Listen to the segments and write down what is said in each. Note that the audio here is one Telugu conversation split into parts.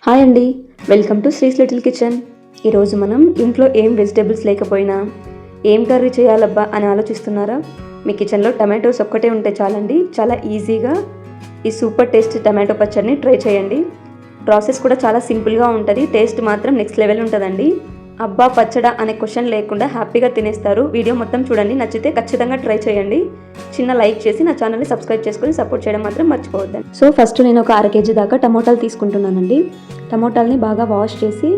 హాయ్ అండి, వెల్కమ్ టు శ్రీస్ లిటిల్ కిచెన్. ఈరోజు మనం ఇంట్లో ఏం వెజిటేబుల్స్ లేకపోయినా ఏం కర్రీ చేయాలబ్బా అని ఆలోచిస్తున్నారా? మీ కిచెన్లో టమాటోస్ ఒక్కటే ఉంటే చాలండి, చాలా ఈజీగా ఈ సూపర్ టేస్ట్ టమాటో పచ్చడిని ట్రై చేయండి. ప్రాసెస్ కూడా చాలా సింపుల్గా ఉంటుంది, టేస్ట్ మాత్రం నెక్స్ట్ లెవెల్ ఉంటుందండి. అబ్బా పచ్చడా అనే క్వశ్చన్ లేకుండా హ్యాపీగా తినేస్తారు. వీడియో మొత్తం చూడండి, నచ్చితే ఖచ్చితంగా ట్రై చేయండి. చిన్న లైక్ చేసి నా ఛానల్ని సబ్స్క్రైబ్ చేసుకొని సపోర్ట్ చేయడం మాత్రం మర్చిపోవద్దండి. సో ఫస్ట్ నేను ఒక 1/2 kg దాకా టమోటాలు తీసుకుంటున్నానండి. టమోటాలని బాగా వాష్ చేసి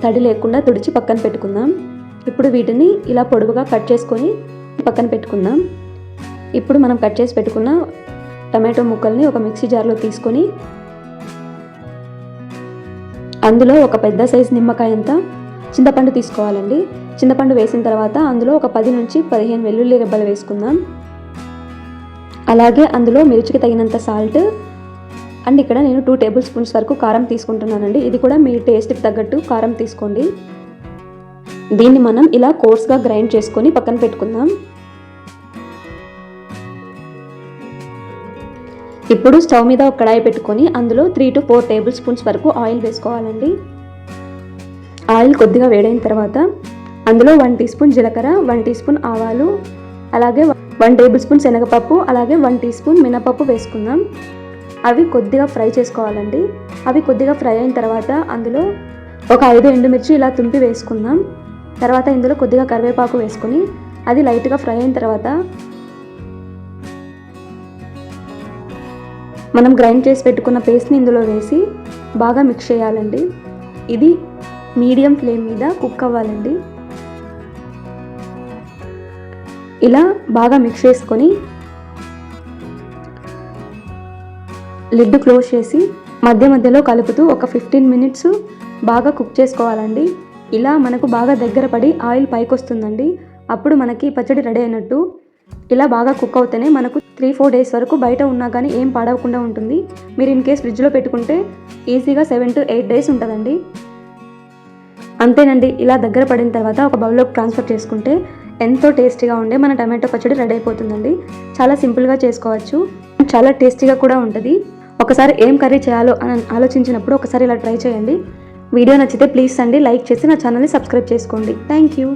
తడి లేకుండా తుడిచి పక్కన పెట్టుకుందాం. ఇప్పుడు వీటిని ఇలా పొడవుగా కట్ చేసుకొని పక్కన పెట్టుకుందాం. ఇప్పుడు మనం కట్ చేసి పెట్టుకున్న టమాటో ముక్కల్ని ఒక మిక్సీ జార్లో తీసుకొని అందులో ఒక పెద్ద సైజు నిమ్మకాయ అంతా చింతపండు తీసుకోవాలండి. చింతపండు వేసిన తర్వాత అందులో ఒక 10 నుంచి 15 వెల్లుల్లి రెబ్బలు వేసుకుందాం. అలాగే అందులో మిర్చికి తగినంత సాల్ట్ అండ్ ఇక్కడ నేను 2 టేబుల్ స్పూన్స్ వరకు కారం తీసుకుంటున్నానండి. ఇది కూడా మీ టేస్ట్కి తగ్గట్టు కారం తీసుకోండి. దీన్ని మనం ఇలా కోర్స్గా గ్రైండ్ చేసుకొని పక్కన పెట్టుకుందాం. ఇప్పుడు స్టవ్ మీద ఒక కడాయి పెట్టుకొని అందులో 3 to 4 టేబుల్ స్పూన్స్ వరకు ఆయిల్ వేసుకోవాలండి. ఆయిల్ కొద్దిగా వేడైన తర్వాత అందులో 1 టీ స్పూన్ జీలకర్ర, 1 టీ స్పూన్ ఆవాలు, అలాగే 1 టేబుల్ స్పూన్ శనగపప్పు, అలాగే 1 టీ స్పూన్ మినపప్పు వేసుకుందాం. అవి కొద్దిగా ఫ్రై చేసుకోవాలండి. అవి కొద్దిగా ఫ్రై అయిన తర్వాత అందులో ఒక 5 ఎండుమిర్చి ఇలా తుంపి వేసుకుందాం. తర్వాత ఇందులో కొద్దిగా కరివేపాకు వేసుకొని అది లైట్గా ఫ్రై అయిన తర్వాత మనం గ్రైండ్ చేసి పెట్టుకున్న పేస్ట్ని ఇందులో వేసి బాగా మిక్స్ చేయాలండి. ఇది మీడియం ఫ్లేమ్ మీద కుక్ అవ్వాలండి. ఇలా బాగా మిక్స్ చేసుకొని లిడ్ క్లోజ్ చేసి మధ్య మధ్యలో కలుపుతూ ఒక 15 మినిట్స్ బాగా కుక్ చేసుకోవాలండి. ఇలా మనకు బాగా దగ్గర పడి ఆయిల్ పైకి వస్తుందండి. అప్పుడు మనకి పచ్చడి రెడీ అయినట్టు. ఇలా బాగా కుక్ అవుతేనే మనకు 3-4 డేస్ వరకు బయట ఉన్నా కానీ ఏం పాడవకుండా ఉంటుంది. మీరు ఇన్ కేస్ ఫ్రిడ్జ్లో పెట్టుకుంటే ఈజీగా 7 to 8 డేస్ ఉంటుందండి. అంతేనండి, ఇలా దగ్గర పడిన తర్వాత ఒక బౌల్లోకి ట్రాన్స్ఫర్ చేసుకుంటే ఎంతో టేస్టీగా ఉండే మన టమాటో పచ్చడి రెడీ అయిపోతుందండి. చాలా సింపుల్గా చేసుకోవచ్చు, చాలా టేస్టీగా కూడా ఉంటుంది. ఒకసారి ఏం కర్రీ చేయాలో అని ఆలోచించినప్పుడు ఒకసారి ఇలా ట్రై చేయండి. వీడియో నచ్చితే ప్లీజ్ అండి లైక్ చేసి నా ఛానల్ని సబ్స్క్రైబ్ చేసుకోండి. Thank you.